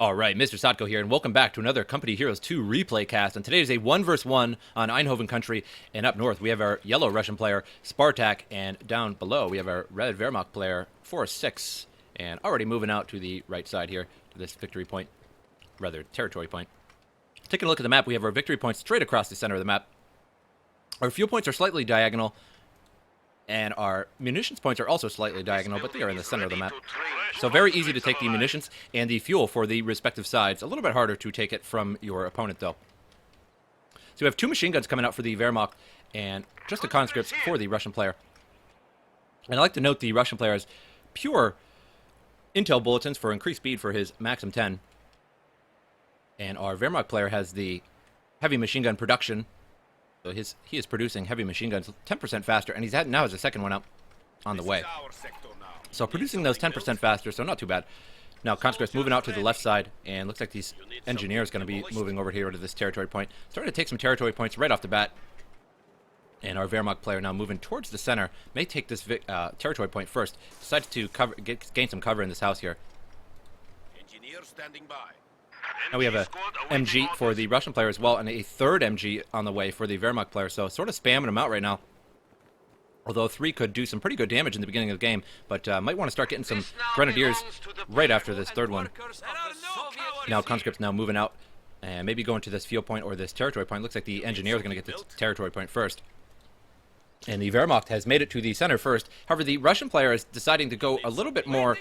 All right, MrSotko here, and welcome back to another Company Heroes 2 replay cast. And today is a 1 vs 1 on Eindhoven country, and up north we have our yellow Russian player, Spartak, and down below we have our red Wehrmacht player, Forest6, and already moving out to the right side here to this victory point, rather territory point. Taking a look at the map, we have our victory points straight across the center of the map. Our fuel points are slightly diagonal, and our munitions points are also slightly diagonal, but they are in the center of the map. So very easy to take the munitions and the fuel for the respective sides. A little bit harder to take it from your opponent, though. So we have 2 machine guns coming out for the Wehrmacht and just a conscripts for the Russian player. And I like to note the Russian player has pure intel bulletins for increased speed for his Maxim 10. And our Wehrmacht player has the heavy machine gun production. So he is producing heavy machine guns 10% faster, and now has a second one out on the way. So producing those 10% faster, so not too bad. Now conscripts moving out to the left side, and looks like these engineers going to be moving over here to this territory point. Starting to take some territory points right off the bat. And our Wehrmacht player now moving towards the center, may take this territory point first. Decides to gain some cover in this house here. Now we have a MG for the Russian player as well, and a third MG on the way for the Wehrmacht player. So sort of spamming them out right now. Although 3 could do some pretty good damage in the beginning of the game, but might want to start getting some grenadiers right after this third one. Now conscripts now moving out, and maybe going to this field point or this territory point. Looks like the engineer is going to get the territory point first. And the Wehrmacht has made it to the center first. However, the Russian player is deciding to go a little bit more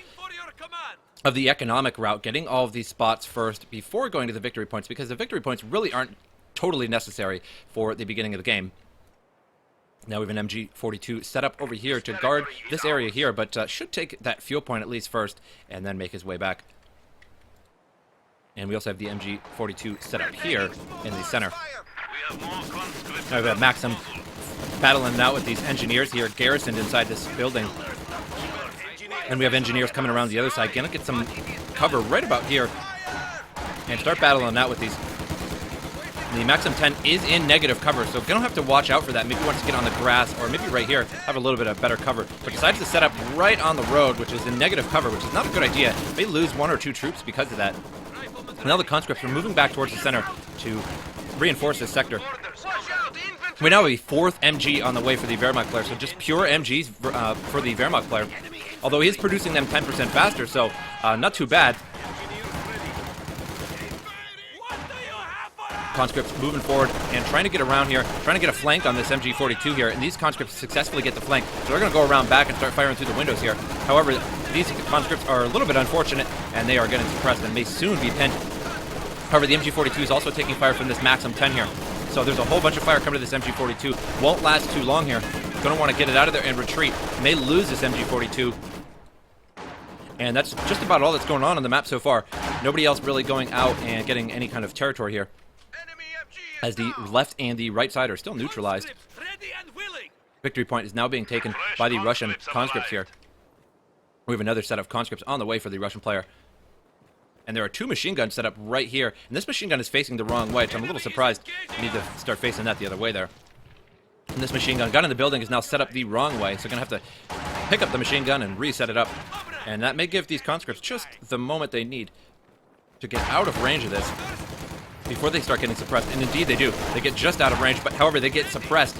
of the economic route, getting all of these spots first before going to the victory points, because the victory points really aren't totally necessary for the beginning of the game. Now we have an MG42 set up over here to guard this area here, but should take that fuel point at least first and then make his way back. And we also have the MG42 set up here in the center. Now we have Maxim battling out with these engineers here, garrisoned inside this building. And we have engineers coming around the other side. Gonna get some cover right about here and start battling out with these. The Maxim 10 is in negative cover, so gonna have to watch out for that. Maybe wants to get on the grass, or maybe right here, have a little bit of better cover. But decides to set up right on the road, which is in negative cover, which is not a good idea. May lose 1 or 2 troops because of that. Now the conscripts are moving back towards the center to reinforce this sector. We now have a 4th MG on the way for the Wehrmacht player, so just pure MGs for the Wehrmacht player. Although he is producing them 10% faster, so not too bad. Conscripts moving forward and trying to get around here, trying to get a flank on this MG42 here, and these conscripts successfully get the flank, so they're going to go around back and start firing through the windows here. However, these conscripts are a little bit unfortunate, and they are getting suppressed and may soon be pinned. However, the MG42 is also taking fire from this Maxim 10 here, so there's a whole bunch of fire coming to this MG42. Won't last too long here. Going to want to get it out of there and retreat. May lose this MG42. And that's just about all that's going on the map so far. Nobody else really going out and getting any kind of territory here, as the left and the right side are still neutralized. Victory point is now being taken by the Russian conscripts here. We have another set of conscripts on the way for the Russian player. And there are 2 machine guns set up right here. And this machine gun is facing the wrong way, which I'm a little surprised. You need to start facing that the other way there. And this machine gun in the building is now set up the wrong way, so going to have to pick up the machine gun and reset it up. And that may give these conscripts just the moment they need to get out of range of this before they start getting suppressed. And indeed they do. They get just out of range, but however they get suppressed,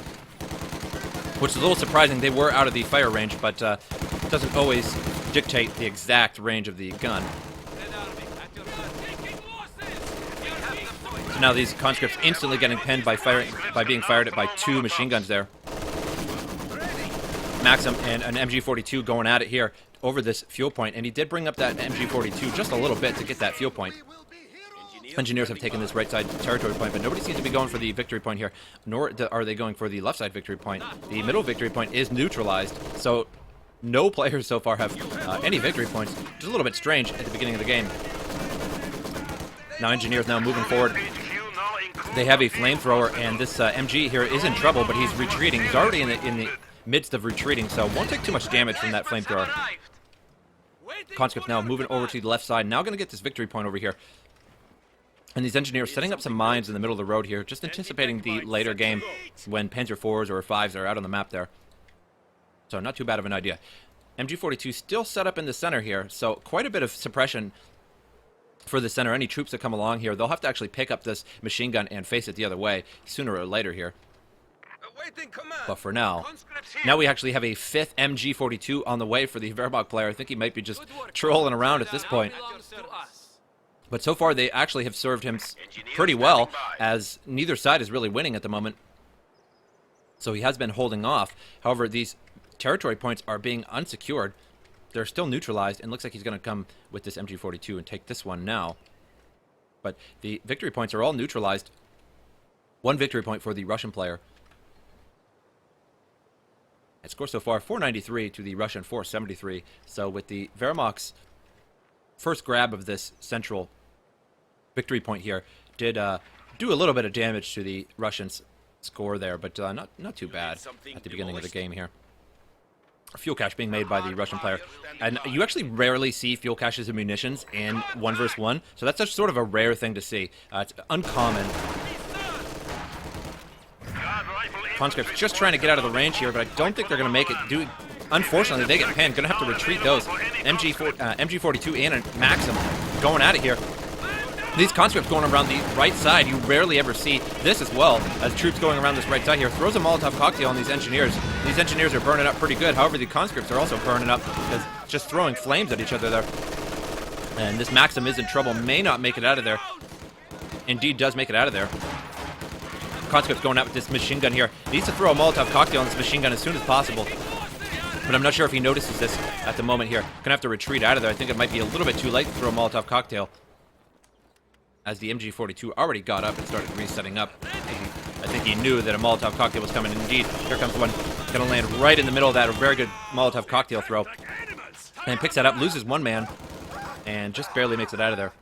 which is a little surprising. They were out of the fire range, but doesn't always dictate the exact range of the gun. So now these conscripts instantly getting pinned by being fired at by 2 machine guns there. Maxim and an MG42 going at it here over this fuel point, and he did bring up that MG42 just a little bit to get that fuel point. Engineers have taken this right side territory point, but nobody seems to be going for the victory point here, nor are they going for the left side victory point. The middle victory point is neutralized, so no players so far have any victory points, which is a little bit strange at the beginning of the game. Now engineers now moving forward. They have a flamethrower, and this MG here is in trouble, but he's retreating. He's already in the midst of retreating, so won't take too much damage from that flamethrower. Conscripts now moving over to the left side, now going to get this victory point over here. And these engineers setting up some mines in the middle of the road here, just anticipating the later game when Panzer IVs or 5s are out on the map there. So not too bad of an idea. MG42 still set up in the center here, so quite a bit of suppression for the center. Any troops that come along here, they'll have to actually pick up this machine gun and face it the other way sooner or later here. But for now we actually have a 5th MG42 on the way for the Wehrmacht player. I think he might be just trolling around at this point. But so far, they actually have served him pretty well, as neither side is really winning at the moment. So he has been holding off. However, these territory points are being unsecured. They're still neutralized, and looks like he's going to come with this MG42 and take this one now. But the victory points are all neutralized. 1 victory point for the Russian player. And score so far, 493 to the Russian 473. So with the Wehrmacht's first grab of this central victory point here, did do a little bit of damage to the Russians' score there, but not too bad at the beginning of the game here. Fuel cache being made by the Russian player. And you actually rarely see fuel caches and munitions in 1 versus 1, so that's just sort of a rare thing to see. It's uncommon. Conscripts just trying to get out of the range here, but I don't think they're going to make it. Unfortunately, they get pinned. Going to have to retreat those. MG42 and a Maxim going at it here. These conscripts going around the right side, you rarely ever see this as well, as troops going around this right side here. Throws a Molotov cocktail on these engineers. These engineers are burning up pretty good. However, the conscripts are also burning up because just throwing flames at each other there. And this Maxim is in trouble. May not make it out of there. Indeed does make it out of there. Conscript's going out with this machine gun here. Needs to throw a Molotov cocktail on this machine gun as soon as possible. But I'm not sure if he notices this at the moment here. Gonna have to retreat out of there. I think it might be a little bit too late to throw a Molotov cocktail, as the MG42 already got up and started resetting up. I think he knew that a Molotov cocktail was coming. Indeed, here comes one. Gonna land right in the middle of that. A very good Molotov cocktail throw. And picks that up, loses 1 man, and just barely makes it out of there.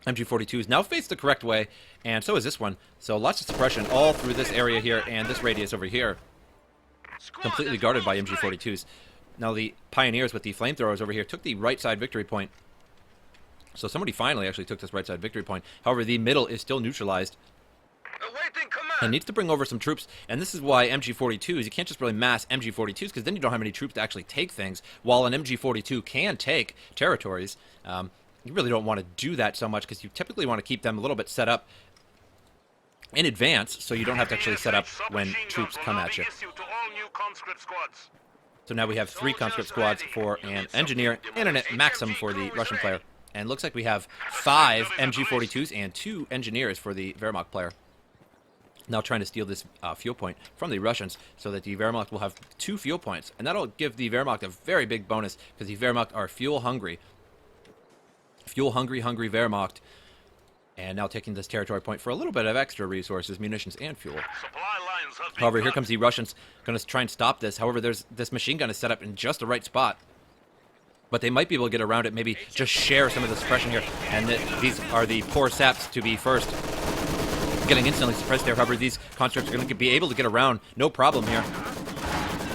MG42 is now faced the correct way, and so is this one. So lots of suppression all through this area here, and this radius over here, completely guarded by MG42s. Now the Pioneers with the flamethrowers over here took the right side victory point. So somebody finally actually took this right side victory point. However, the middle is still neutralized. And needs to bring over some troops, and this is why MG42s, you can't just really mass MG42s, because then you don't have any troops to actually take things, while an MG42 can take territories. You really don't want to do that so much, because you typically want to keep them a little bit set up in advance, so you don't have to actually set up when troops come at you. So now we have 3 conscript squads for an engineer and a Maxim for the Russian player. And looks like we have 5 MG42s and 2 engineers for the Wehrmacht player. Now trying to steal this fuel point from the Russians, so that the Wehrmacht will have 2 fuel points. And that'll give the Wehrmacht a very big bonus, because the Wehrmacht are fuel hungry. Fuel hungry Wehrmacht. And now taking this territory point for a little bit of extra resources, munitions, and fuel. However, here comes the Russians. Going to try and stop this. However, this machine gun is set up in just the right spot. But they might be able to get around it, maybe just share some of the suppression here. And these are the poor saps to be first. Getting instantly suppressed there. However, these conscripts are going to be able to get around. No problem here.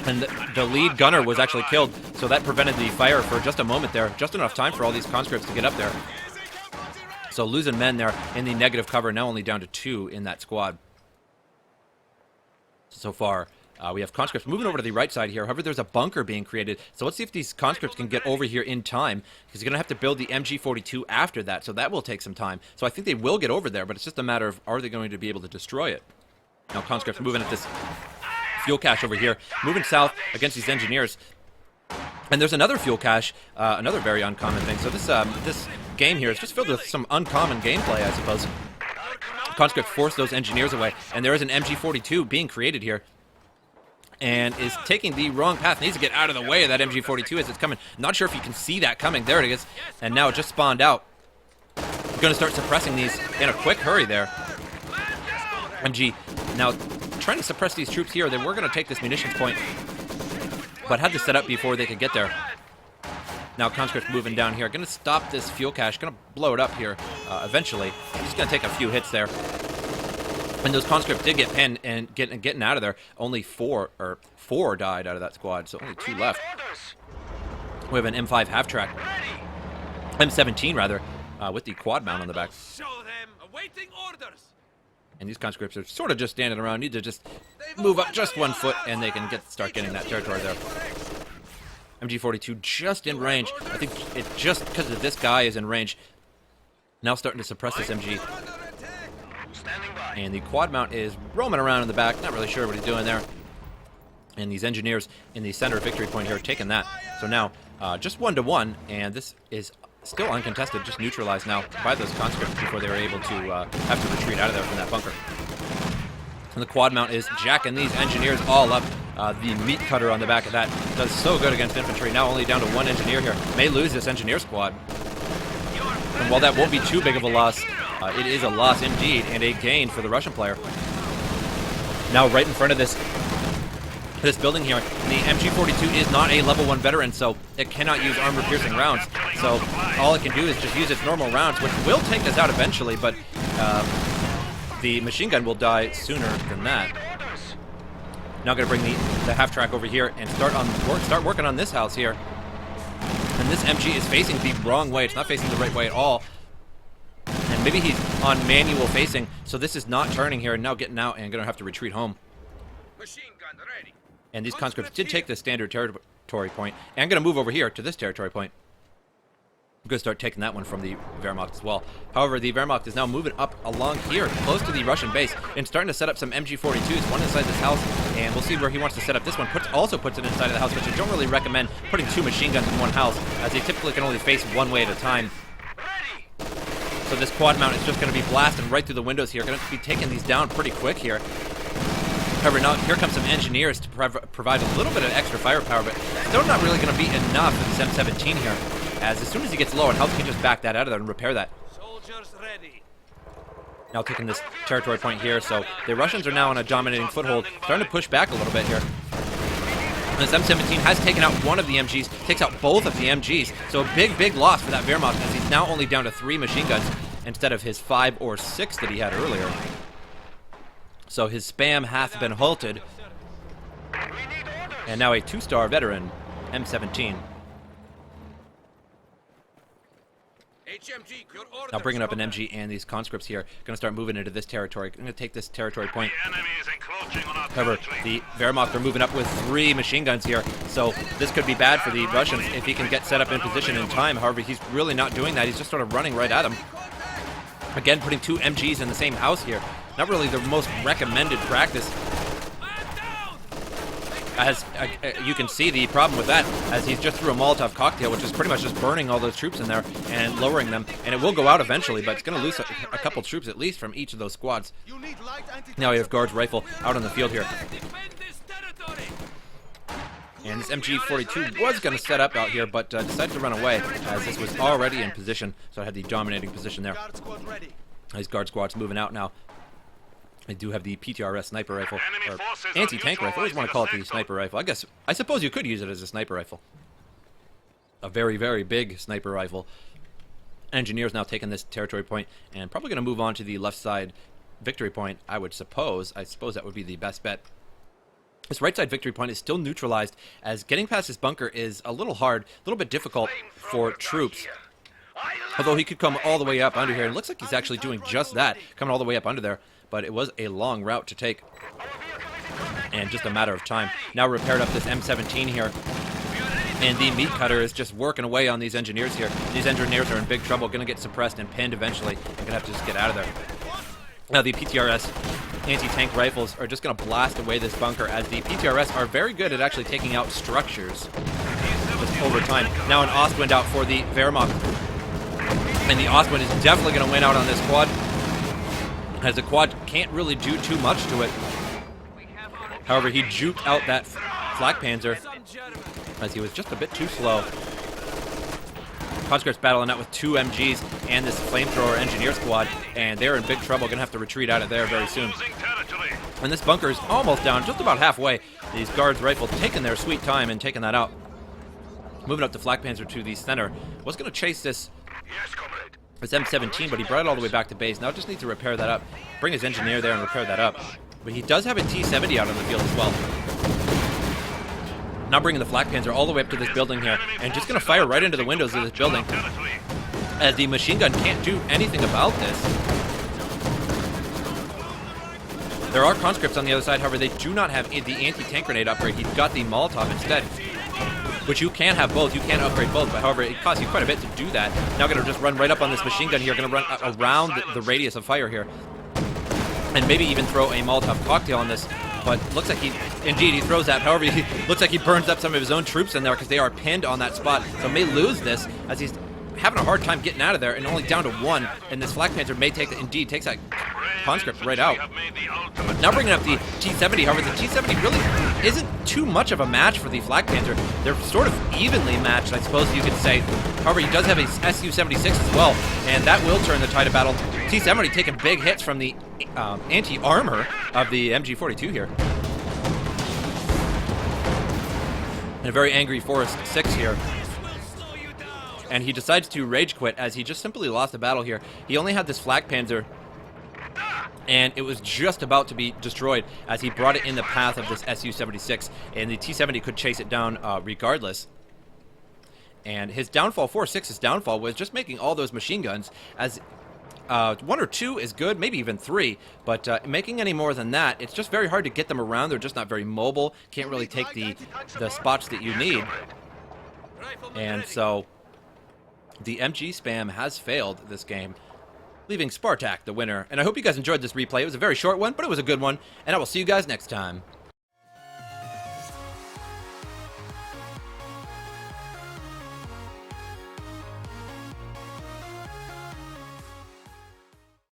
And the lead gunner was actually killed, so that prevented the fire for just a moment there. Just enough time for all these conscripts to get up there. So losing men there in the negative cover, now only down to 2 in that squad. So far, we have conscripts moving over to the right side here. However, there's a bunker being created. So let's see if these conscripts can get over here in time, because you're going to have to build the MG42 after that, so that will take some time. So I think they will get over there, but it's just a matter of, are they going to be able to destroy it? Now conscripts moving at this fuel cache over here, moving south against these engineers. And there's another fuel cache, another very uncommon thing. So this game here is just filled with some uncommon gameplay, I suppose. Conscript forced those engineers away, and there is an MG42 being created here, and is taking the wrong path. Needs to get out of the way of that MG42 as it's coming. Not sure if you can see that coming. There it is, and now it just spawned out. Going to start suppressing these in a quick hurry there. MG now trying to suppress these troops here. They were going to take this munitions point, but had to set up before they could get there. Now conscripts moving down here. Going to stop this fuel cache. Going to blow it up here eventually. Just going to take a few hits there. And those conscripts did get pinned and getting out of there. Only 4 died out of that squad, so only 2 left. We have an M5 half-track. M17 rather, with the quad mount on the back. And these conscripts are sort of just standing around. Need to just move up just 1 foot, and they can start getting that territory there. MG42 just in range. I think it just because of this guy is in range, Now starting to suppress this MG. And the quad mount is roaming around in the back, not really sure what he's doing there. And these engineers in the center victory point here taking that. So now just 1-1, and this is still uncontested, just neutralized now by those conscripts before they were able to have to retreat out of there from that bunker. And the quad mount is jacking these engineers all up. The meat cutter on the back of that does so good against infantry. Now only down to one engineer here. May lose this engineer squad. And while that won't be too big of a loss, it is a loss indeed, and a gain for the Russian player. Now right in front of this building here, the MG42 is not a level 1 veteran, so it cannot use armor-piercing rounds. So all it can do is just use its normal rounds, which will take us out eventually, but the machine gun will die sooner than that. Now going to bring the half-track over here and start working on this house here. And this MG is facing the wrong way. It's not facing the right way at all. And maybe he's on manual facing, so this is not turning here and now getting out and going to have to retreat home. Machine gun ready. And these conscripts did take the standard territory point. And I'm going to move over here to this territory point. I'm going to start taking that one from the Wehrmacht as well. However, the Wehrmacht is now moving up along here, close to the Russian base, and starting to set up some MG42s, one inside this house, and we'll see where he wants to set up this one. Also puts it inside of the house, which I don't really recommend putting two machine guns in one house, as they typically can only face one way at a time. So this quad mount is just going to be blasting right through the windows here. Going to be taking these down pretty quick here. However, now here comes some engineers to provide a little bit of extra firepower, but still not really going to be enough for this M17 here. As soon as he gets low on health, he can just back that out of there and repair that. Soldiers ready. Now taking this territory point here, so the Russians are now on a dominating foothold, starting to push back a little bit here. This M17 has taken out one of the MGs, takes out both of the MGs, so a big loss for that Wehrmacht, as he's now only down to 3 machine guns instead of his 5 or 6 that he had earlier. So his spam hath been halted, and now a 2-star veteran, M17. Now bringing up an MG and these conscripts here, going to start moving into this territory. Going to take this territory point. However, the Wehrmacht are moving up with 3 machine guns here, so this could be bad for the Russians if he can get set up in position in time. However, he's really not doing that. He's just sort of running right at them. Again, putting 2 MGs in the same house here. Not really the most recommended practice. As you can see the problem with that, as he's just threw a Molotov cocktail, which is pretty much just burning all those troops in there and lowering them. And it will go out eventually, but it's going to lose a couple troops at least from each of those squads. Now we have Guard's rifle out on the field here. And this MG42 was going to set up out here, but decided to run away, as this was already in position, so it had the dominating position there. These Guard squads moving out now. I do have the PTRS sniper rifle, or anti-tank rifle. I always want to call it the sniper rifle. I suppose you could use it as a sniper rifle. A very big sniper rifle. Engineers now taking this territory point, and probably going to move on to the left side victory point, I would suppose. I suppose that would be the best bet. This right side victory point is still neutralized, as getting past this bunker is a little hard, a little bit difficult for troops. Although he could come all the way up under here. It looks like he's actually doing just that, coming all the way up under there. But it was a long route to take, and just a matter of time. Now repaired up this M17 here, and the meat cutter is just working away on these engineers here. These engineers are in big trouble, going to get suppressed and pinned eventually. They're going to have to just get out of there. Now the PTRS anti-tank rifles are just going to blast away this bunker, as the PTRS are very good at actually taking out structures just over time. Now an Ostwind out for the Wehrmacht, and the Ostwind is definitely going to win out on this quad, as the quad can't really do too much to it. However, he juked out that Flak Panzer, as he was just a bit too slow. Conscripts battling out with 2 MGs and this flamethrower engineer squad, and they're in big trouble. Going to have to retreat out of there very soon. And this bunker is almost down, just about halfway. These Guards rifle taking their sweet time and taking that out. Moving up the Flak Panzer to the center. Was going to chase this M17, but he brought it all the way back to base. Now just needs to repair that up. Bring his engineer there and repair that up. But he does have a T-70 out on the field as well. Now bringing the Flak Panzer all the way up to this building here, and just going to fire right into the windows of this building, as the machine gun can't do anything about this. There are conscripts on the other side, however, they do not have the anti-tank grenade upgrade. He's got the Molotov instead. which you can have both. You can upgrade both, but however, it costs you quite a bit to do that. Now going to just run right up on this machine gun here, going to run around the radius of fire here, and maybe even throw a Molotov cocktail on this. But looks like he throws that. However, he looks like he burns up some of his own troops in there because they are pinned on that spot. So may lose this as he's having a hard time getting out of there and only down to 1. And this Flak Panther may take takes that conscript right out. Now bringing up the T-70. However, the T-70 really isn't too much of a match for the Flak Panther. They're sort of evenly matched, I suppose you could say. However, he does have a Su-76 as well, and that will turn the tide of battle. T-70 taking big hits from the anti-armor of the MG42 here. And a very angry Forest6 here. And he decides to rage quit as he just simply lost the battle here. He only had this Flak Panzer, and it was just about to be destroyed as he brought it in the path of this Su-76, and the T-70 could chase it down regardless. And his downfall, Forest6's downfall, was just making all those machine guns, as 1 or 2 is good, maybe even 3, but making any more than that, it's just very hard to get them around. They're just not very mobile, can't really take the spots that you need. And so the MG spam has failed this game, leaving Spartak the winner. And I hope you guys enjoyed this replay. It was a very short one, but it was a good one, and I will see you guys next time.